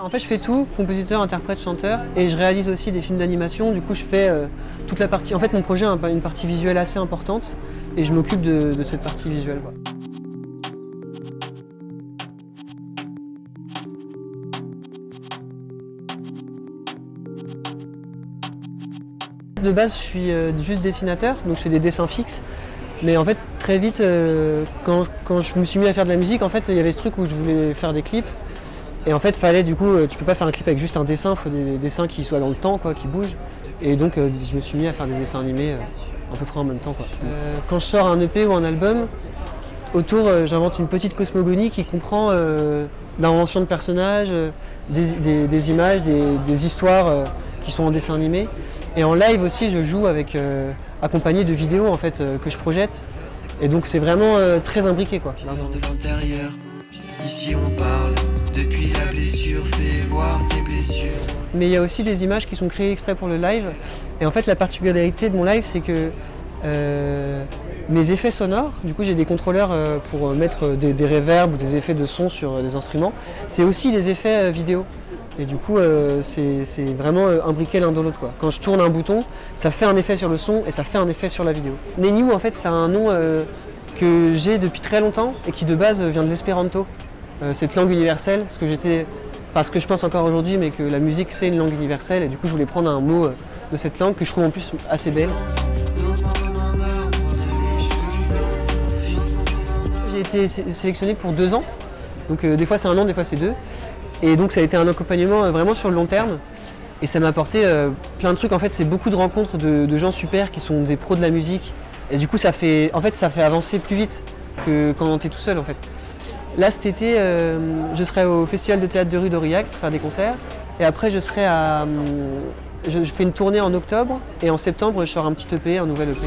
En fait, je fais tout, compositeur, interprète, chanteur, et je réalise aussi des films d'animation. Du coup, je fais toute la partie. En fait, mon projet a une partie visuelle assez importante, et je m'occupe de cette partie visuelle. Quoi. De base, je suis juste dessinateur, donc je fais des dessins fixes. Mais en fait, très vite, quand je me suis mis à faire de la musique, en fait, il y avait ce truc où je voulais faire des clips. Et en fait, fallait du coup, tu peux pas faire un clip avec juste un dessin, il faut des dessins qui soient dans le temps, quoi, qui bougent. Et donc, je me suis mis à faire des dessins animés à peu près en même temps, quoi. Quand je sors un EP ou un album, autour, j'invente une petite cosmogonie qui comprend l'invention de personnages, des images, des histoires qui sont en dessin animé. Et en live aussi, je joue avec, accompagné de vidéos en fait, que je projette. Et donc c'est vraiment très imbriqué, quoi. De l'intérieur, ici on parle, depuis la blessure, fais voir tes blessures. Mais il y a aussi des images qui sont créées exprès pour le live. Et en fait, la particularité de mon live, c'est que mes effets sonores, du coup j'ai des contrôleurs pour mettre des reverbs ou des effets de son sur des instruments, c'est aussi des effets vidéo. Et du coup, c'est vraiment imbriqué l'un dans l'autre, quoi. Quand je tourne un bouton, ça fait un effet sur le son et ça fait un effet sur la vidéo. Neniu, en fait, c'est un nom que j'ai depuis très longtemps et qui de base vient de l'espéranto. Cette langue universelle, ce que je pense encore aujourd'hui, mais que la musique c'est une langue universelle. Et du coup, je voulais prendre un mot de cette langue que je trouve en plus assez belle. J'ai été sélectionné pour 2 ans. Donc des fois c'est 1 an, des fois c'est 2. Et donc ça a été un accompagnement vraiment sur le long terme. Et ça m'a apporté plein de trucs. En fait, c'est beaucoup de rencontres de gens super qui sont des pros de la musique. Et du coup, ça fait avancer plus vite que quand on est tout seul, en fait. Là, cet été, je serai au Festival de théâtre de rue d'Aurillac pour faire des concerts. Et après, je fais une tournée en octobre. Et en septembre, je sors un petit EP, un nouvel EP.